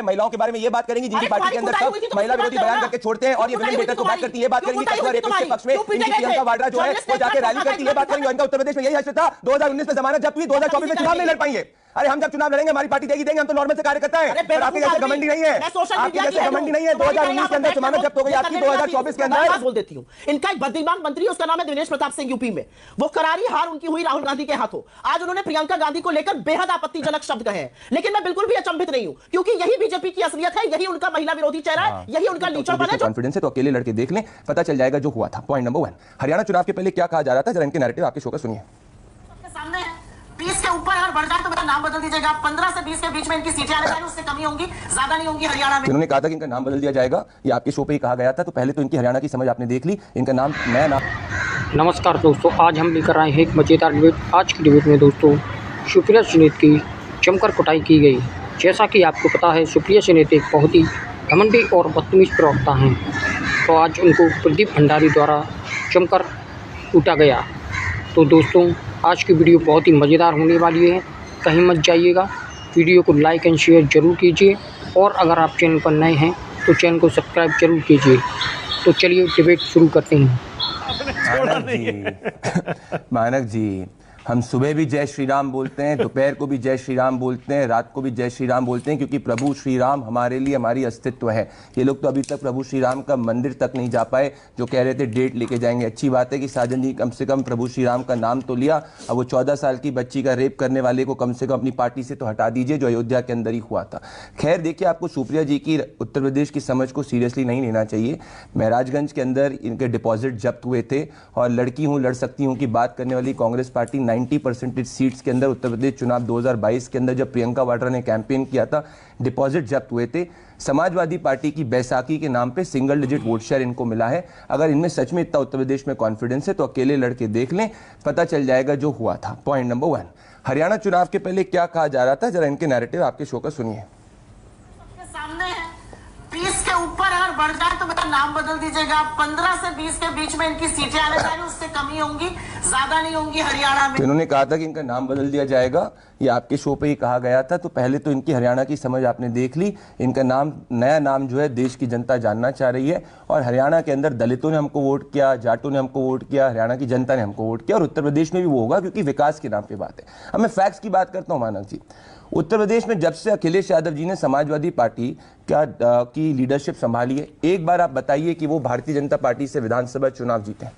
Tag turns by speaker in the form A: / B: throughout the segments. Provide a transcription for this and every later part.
A: है, महिलाओं के बारे में ये बात करेंगी जिनकी पार्टी के अंदर सब महिला विरोधी बयान करके छोड़ते हैं, और ये विमेन बेटर को बात करती है, ये बात करेंगी कथुआ रेपिस्ट के पक्ष में इनकी प्रियंका वाड्रा जो है वो जाके रैली करती है, ये बात करेंगे। इनका उत्तर प्रदेश में यही हश्र था, 2019 में जमानत जब्त हुई, 2024 में चुनाव नहीं लड़ पाएंगे। अरे हम जब चुनाव लड़ेंगे हमारी पार्टी देगी, हम तो नॉर्मल से कार्यकर्ता हैं, पर आपके जैसे घमंडी नहीं है, आपके जैसे घमंडी नहीं है। 2019 के अंदर जमानत जब्त हो गई आपकी, 2024 के अंदर
B: बोल देती हूं। इनका एक बुद्धिमान मंत्री है, उसका नाम है दिनेश प्रताप सिंह, यूपी में। वो करारी हार उनकी हुई राहुल गांधी के हाथों। आज उन्होंने प्रियंका गांधी को लेकर बेहद आपत्तिजनक शब्द कहे हैं, लेकिन मैं बिल्कुल भी अचंभित नहीं हूं, क्योंकि यही बीजेपी की असलियत है, यही उनका महिला विरोधी चेहरा है, यही उनका लीचड़पन है।
A: कॉन्फिडेंस है तो अकेले लड़के देख लें, पता चल जाएगा जो हुआ था। पॉइंट नंबर 1, हरियाणा चुनाव के पहले क्या कहा जा रहा था, जरा इनके नैरेटिव आपके शो का सुनिए।
B: सामने है 20 के ऊपर अगर बढ़ जाए तो मेरा नाम बदल दीजिएगा। 15 से 20 के बीच में इनकी सीटें आने चाहिए, उससे कमी होंगी, ज्यादा नहीं होंगी हरियाणा में।
A: इन्होंने कहा था कि इनका नाम बदल दिया जाएगा, ये आपके शो पे ही कहा गया था, तो पहले तो इनकी हरियाणा की समझ आपने देख ली, इनका नाम नया नाम।
C: नमस्कार दोस्तों, आज हम लेकर आए हैं एक मजेदार डिबेट। आज की डिबेट में दोस्तों सुप्रिया सुनीत की जमकर कुटाई की गई। जैसा कि आपको पता है, सुप्रिया सुनीत एक बहुत ही घमंडी और बदतमीज प्रवक्ता हैं, तो आज उनको प्रदीप भंडारी द्वारा जमकर कूटा गया। तो दोस्तों आज की वीडियो बहुत ही मज़ेदार होने वाली है, कहीं मत जाइएगा। वीडियो को लाइक एंड शेयर जरूर कीजिए, और अगर आप चैनल पर नए हैं तो चैनल को सब्सक्राइब जरूर कीजिए। तो चलिए डिबेट शुरू करते हैं।
A: मानक जी, हम सुबह भी जय श्री राम बोलते हैं, दोपहर को भी जय श्री राम बोलते हैं, रात को भी जय श्री राम बोलते हैं, क्योंकि प्रभु श्री राम हमारे लिए हमारी अस्तित्व है। ये लोग तो अभी तक प्रभु श्री राम का मंदिर तक नहीं जा पाए, जो कह रहे थे डेट लेके जाएंगे। अच्छी बात है कि साजन जी कम से कम प्रभु श्री राम का नाम तो लिया। अब वो 14 साल की बच्ची का रेप करने वाले को कम से कम अपनी पार्टी से तो हटा दीजिए, जो अयोध्या के अंदर ही हुआ था। खैर देखिए, आपको सुप्रिया जी की उत्तर प्रदेश की समझ को सीरियसली नहीं लेना चाहिए। महराजगंज के अंदर इनके डिपॉजिट जब्त हुए थे, और लड़की हूँ लड़ सकती हूँ की बात करने वाली कांग्रेस पार्टी 90% सीट्स के अंदर उत्तर प्रदेश चुनाव 2022 के अंदर जब प्रियंका वाड्रा ने कैंपेन किया था, डिपॉजिट जब्त हुए थे। समाजवादी पार्टी की बैसाखी के नाम पे सिंगल डिजिट वोट शेयर इनको मिला है। अगर इनमें सच में इतना उत्तर प्रदेश में कॉन्फिडेंस है तो अकेले लड़के देख लें, पता चल जाएगा जो हुआ था। पॉइंट नंबर 1, हरियाणा चुनाव के पहले क्या कहा जा रहा था, जरा इनके नैरेटिव आपके शो का सुनिए।
B: सामने है 20 के ऊपर अगर बढ़ जाए तो मेरा नाम बदल दीजिएगा। 15 से 20 के बीच में इनकी सीटें आने चाहिए, उससे कमी होंगी, ज्यादा नहीं होंगी हरियाणा में।
A: तो इन्होंने कहा था कि इनका नाम बदल दिया जाएगा, ये आपके शो पे ही कहा गया था, तो पहले तो इनकी हरियाणा की समझ आपने देख ली। इनका नाम नया नाम जो है देश की जनता जानना चाह रही है, और हरियाणा के अंदर दलितों ने हमको वोट किया, जाटों ने हमको वोट किया, हरियाणा की जनता ने हमको वोट किया, और उत्तर प्रदेश में भी वो होगा, क्योंकि विकास के नाम पे बात है। अब मैं फैक्ट्स की बात करता हूँ मानक जी। उत्तर प्रदेश में जब से अखिलेश यादव जी ने समाजवादी पार्टी की लीडरशिप संभाली है, एक बार आप बताइए कि वो भारतीय जनता पार्टी से विधानसभा चुनाव जीते हैं?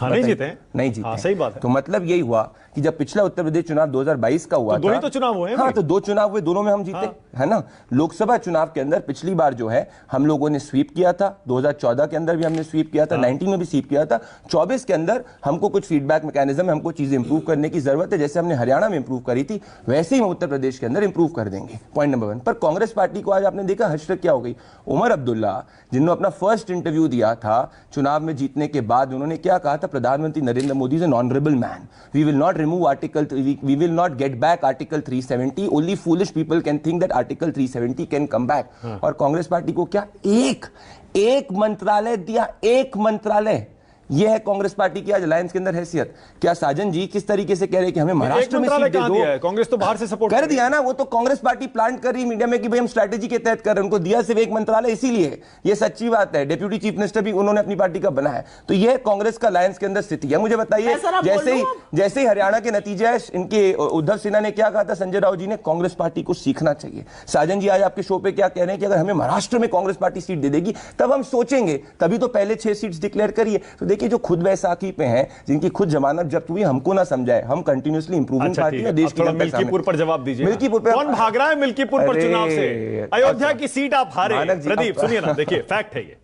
D: नहीं जीते,
A: नहीं जीते।
D: सही बात है।
A: तो मतलब यही हुआ कि जब पिछला उत्तर प्रदेश चुनाव 2022 का हुआ
D: तो दो ही तो चुनाव हुए।
A: हाँ, तो 2 चुनाव हुए, दोनों में हम जीते, है ना। लोकसभा चुनाव के अंदर पिछली बार जो है हम लोगों ने स्वीप किया था, 2014 के अंदर भी हमने स्वीप किया था, 19 में भी स्वीप किया था, 24 के अंदर हमको कुछ फीडबैक मैकेनिज्म, हमको चीजें इंप्रूव करने की जरूरत है। जैसे हमने हरियाणा में इंप्रूव करी थी, वैसे ही हम उत्तर प्रदेश के अंदर इंप्रूव कर देंगे। पॉइंट नंबर 1 पर कांग्रेस पार्टी को आज आपने देखा हसरत क्या हो गई। उमर अब्दुल्ला, जिन्होंने अपना फर्स्ट इंटरव्यू दिया था चुनाव में जीतने के बाद, उन्होंने क्या कहा था, प्रधानमंत्री Narendra Modi is an honourable man, we will not remove article, we will not get back article 370, only foolish people can think that article 370 can come back। और कांग्रेस पार्टी को क्या एक मंत्रालय दिया, एक मंत्रालय। यह है कांग्रेस पार्टी की आज अलायंस के अंदर हैसियत। क्या साजन जी किस तरीके से कह रहे हैं कि हमें महाराष्ट्र में सीट दे दो?
D: कांग्रेस तो बाहर से सपोर्ट
A: कर दिया ना, वो तो कांग्रेस पार्टी प्लांट कर रही मीडिया में कि भाई हम स्ट्रैटेजी के तहत कर रहे हैं, उनको दिया सिर्फ एक मंत्रालय, इसीलिए ये सच्ची बात है। डेप्यूटी चीफ मिनिस्टर भी उन्होंने अपनी पार्टी का बनाया। तो यह कांग्रेस का अलायंस के अंदर स्थिति है। मुझे बताइए, जैसे ही हरियाणा के नतीजे है, इनके उद्धव सिन्हा ने क्या कहा था, संजय राउत जी ने, कांग्रेस पार्टी को सीखना चाहिए। साजन जी आज आपके शो पे क्या कह रहे हैं कि अगर हमें महाराष्ट्र में कांग्रेस पार्टी सीट दे देगी तब हम सोचेंगे, तभी तो पहले 6 सीट्स डिक्लेयर करिए। तो देखिए, जो खुद बैसाखी पे हैं, जिनकी खुद जमानत जब्त हुई, हमको ना समझाए, हम कंटिन्यूअसली इंप्रूविंग पार्टी है। देश की
D: मिल्कीपुर पर जवाब दीजिए।
A: मिल्कीपुर पे
D: कौन भाग रहा है मिल्कीपुर पर चुनाव से? अयोध्या की सीट आप हारे। प्रदीप सुनिए ना, देखिए फैक्ट है ये,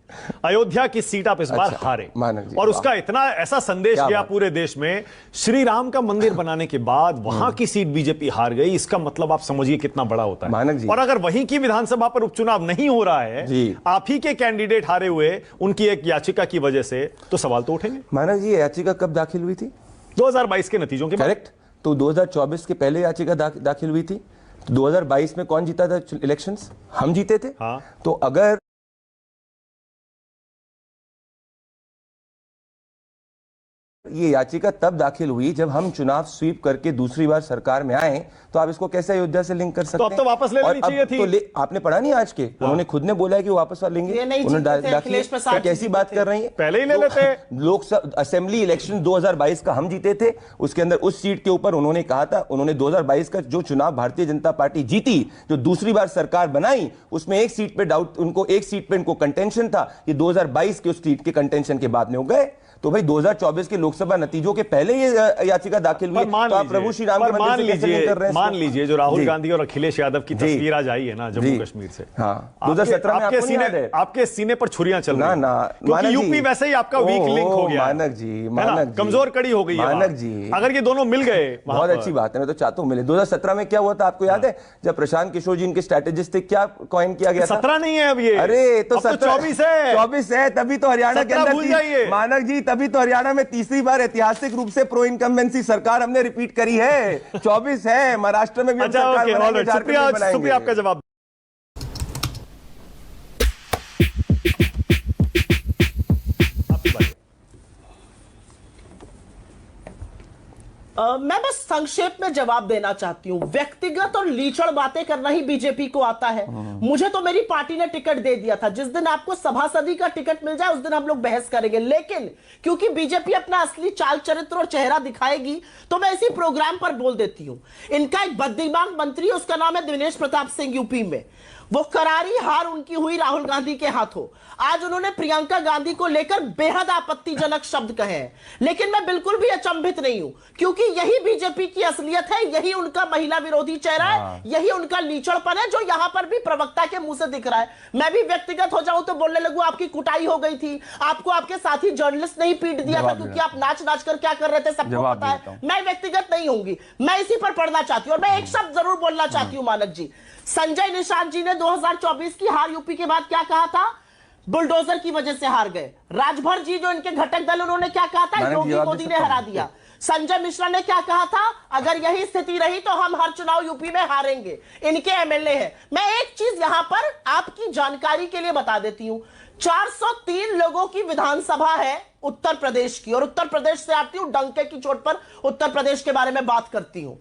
D: अयोध्या की सीट आप इस बार हारे, और उसका इतना ऐसा संदेश गया पूरे देश में, श्री राम का मंदिर बनाने के बाद वहां की सीट बीजेपी हार गई। इसका मतलब आप समझिए कितना बड़ा होता है। और अगर वहीं की विधानसभा पर उपचुनाव नहीं हो रहा है, आप ही के कैंडिडेट हारे हुए उनकी एक याचिका की वजह से, तो सवाल तो उठेंगे।
A: मानक जी, याचिका कब दाखिल हुई थी?
D: 2022 के नतीजों के बाद।
A: करेक्ट। तो 2024 के पहले याचिका दाखिल हुई थी। 2022 में कौन जीता था इलेक्शंस? हम जीते थे।
D: हाँ।
A: तो अगर ये याचिका तब दाखिल हुई जब हम चुनाव स्वीप करके दूसरी बार सरकार में आए, तो आप इसको कैसे अयोध्या से लिंक कर सकते हैं?
D: तो अब तो वापस ले लेनी चाहिए थी।
A: तो आपने पढ़ा नहीं आज के? उन्होंने खुद ने बोला है कि वो वापस लेंगे। उन्होंने कैसी बात कर रही है?
D: पहले ही ले लेते।
A: लोकसभा असेंबली इलेक्शन 2022 का हम जीते थे, उसके अंदर उस सीट के ऊपर उन्होंने कहा था, उन्होंने 2022 का जो चुनाव भारतीय जनता पार्टी जीती, जो दूसरी बार सरकार बनाई, उसमें एक सीट पे डाउट, उनको एक सीट पे इनको कंटेंशन था। ये 2022 के उस सीट के कंटेंशन के बाद में हो गए। तो भाई 2024 के लोकसभा नतीजों के पहले ये याचिका दाखिल हुई, तो आप प्रभु श्री राम के मंदिर से कैसे लिंक कर रहे हैं?
D: मान लीजिए जो राहुल गांधी और अखिलेश यादव की तस्वीर आज आई है ना जम्मू कश्मीर से,
A: हाँ, 2017 में
D: आपके सीने पर छुरियां चल रही
A: ना,
D: क्योंकि यूपी वैसे ही आपका वीक लिंक हो गया,
A: मानक जी,
D: कमजोर कड़ी हो गई है
A: मानक जी।
D: अगर ये दोनों मिल गए
A: बहुत अच्छी बात है, मैं तो चाहता हूँ मिले। 2017 में क्या हुआ था आपको याद है? जब प्रशांत किशोर जी इनके स्ट्रेटेजिस्ट थे, क्या कॉइन किया गया था?
D: 17 नहीं है अब ये,
A: अरे तो
D: 24 है।
A: 24 है, तभी तो हरियाणा के अंदर, मानक जी, तभी तो हरियाणा में तीसरी बार ऐतिहासिक रूप से प्रो इनकम्बेंसी सरकार हमने रिपीट करी है। 24 है, महाराष्ट्र में भी हम सरकार बनाएंगे, झारखंड में बनाएंगे।
D: शुक्रिया आपका जवाब।
B: मैं बस संक्षेप में जवाब देना चाहती हूं। व्यक्तिगत और लीचड़ बातें करना ही बीजेपी को आता है। मुझे तो मेरी पार्टी ने टिकट दे दिया था। जिस दिन आपको सभासदी का टिकट मिल जाए उस दिन हम लोग बहस करेंगे, लेकिन क्योंकि बीजेपी अपना असली चाल चरित्र और चेहरा दिखाएगी तो मैं इसी प्रोग्राम पर बोल देती हूं। इनका एक बद्दिमाग मंत्री है, उसका नाम है दिनेश प्रताप सिंह। यूपी में वो करारी हार उनकी हुई राहुल गांधी के हाथों। आज उन्होंने प्रियंका गांधी को लेकर बेहद आपत्तिजनक शब्द कहे हैं, लेकिन मैं बिल्कुल भी अचंभित नहीं हूं, क्योंकि यही बीजेपी की असलियत है, यही उनका महिला विरोधी चेहरा है, यही उनका लीचड़पन है, जो यहां पर भी प्रवक्ता के मुंह से दिख रहा है। मैं भी व्यक्तिगत हो जाऊं तो बोलने लगूं आपकी कुटाई हो गई थी, आपको आपके साथी जर्नलिस्ट नहीं पीट दिया था क्योंकि आप नाच नाच कर क्या कर रहे थे सबको पता है। मैं व्यक्तिगत नहीं होंगी, मैं इसी पर पढ़ना चाहती हूं। और मैं एक शब्द जरूर बोलना चाहती हूं मानक जी। संजय निषाद जी ने 2024 की हार यूपी के बाद क्या कहा था? बुलडोजर की वजह से हार गए। राजभर जी जो इनके घटक दल, उन्होंने क्या कहा था? योगी मोदी ने हरा दिया। संजय मिश्रा ने क्या कहा था? अगर यही स्थिति रही तो हम हर चुनाव यूपी में हारेंगे। इनके एमएलए हैं। मैं एक चीज यहां पर आपकी जानकारी के लिए बता देती हूं। 403 लोगों की विधानसभा है उत्तर प्रदेश की, और उत्तर प्रदेश से आती हूं, डंके की चोट पर उत्तर प्रदेश के बारे में बात करती हूं।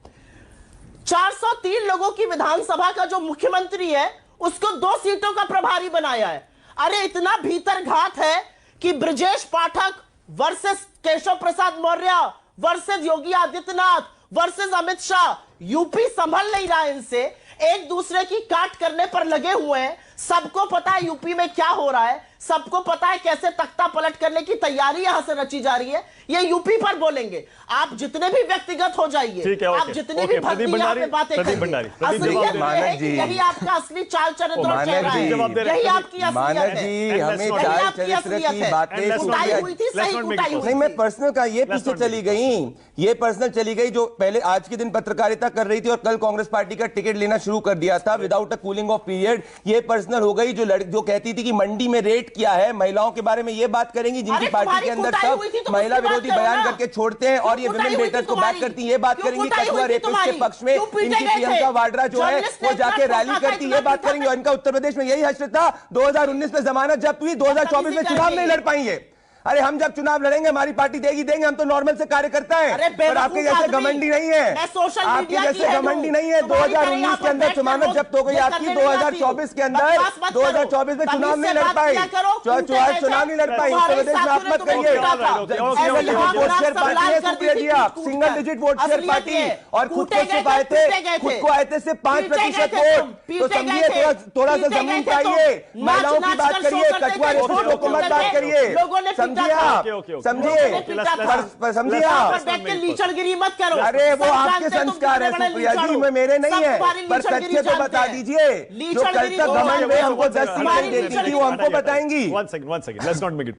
B: 403 लोगों की विधानसभा का जो मुख्यमंत्री है उसको 2 सीटों का प्रभारी बनाया है। अरे इतना भीतर घात है कि Brajesh Pathak versus Keshav Prasad Maurya versus Yogi Adityanath versus Amit Shah, UP संभल नहीं रहा इनसे, एक दूसरे की काट करने पर लगे हुए हैं। सबको पता है यूपी में क्या हो रहा है, सबको पता है कैसे तख्ता पलट करने की तैयारी यहां से रची जा रही है। ये यूपी पर बोलेंगे। आप जितने भी व्यक्तिगत हो जाइए, आप जितने भी भक्ति यहाँ पे बातें करिए, असलियत ये है कि यही आपका असली चाल चरित्र और चेहरा है, यही आपकी असलियत है।
A: हमें चाल चरित्र की बातें
B: कुटाई हुई थी, सही कुटाई हुई थी।
A: नहीं, मैं पर्सनल का ये पीछे चली गई, ये पर्सनल चली गई जो पहले आज के दिन पत्रकारिता कर रही थी और कल कांग्रेस पार्टी का टिकट लेना शुरू कर दिया था without a cooling of period. ये पर्सनल हो गई जो कहती थी कि मंडी में रेट किया है, महिलाओं के बारे में ये बात करेंगी जिनकी पार्टी के अंदर सब महिला विरोधी बयान करके छोड़ते हैं और ये विमेन बेटर्स को बात करती है। ये बात करेंगी कठुआ रेपिस्ट के पक्ष में इनकी प्रियंका वाड्रा जो है वो जाके रैली करती, ये बात करेंगे। और इनका उत्तर प्रदेश में यही हश्र था। 2019 में जमानत जब्त हुई, 2024 में चुनाव नहीं लड़ पाएंगे। अरे हम जब चुनाव लड़ेंगे हमारी पार्टी देंगे, हम तो नॉर्मल से कार्य करता है, पर आपके जैसे घमंडी नहीं है, आपके जैसे घमंडी नहीं है। 2019 के अंदर जमानत जब्त हो गई आपकी, 2024 के अंदर 2024 में चुनाव नहीं लड़ पाई, चुनाव नहीं लड़ पाई। उत्तर प्रदेश में आप मत करिए, वोट शेयर पार्टी है, शुक्रिया जी आप, single digit vote share party, और खुद को सिर्फ आए थे सिर्फ 5% वोट। तो समझिए, थोड़ा सा जमीन पे आइए, महिलाओं की बात करिए, कठुआ रेपिस्टों को मत बात करिए। समझिए आप, समझिए आप,
B: लीचड़गिरी मत करो।
A: अरे वो आपके संस्कार है सुप्रिया जी, में मेरे नहीं है, पर सच्चे तो बता दीजिए। जो कल तक घमंड में हमको 10 सीटें देती थी वो हमको बताएंगी।
D: One second, let's not make it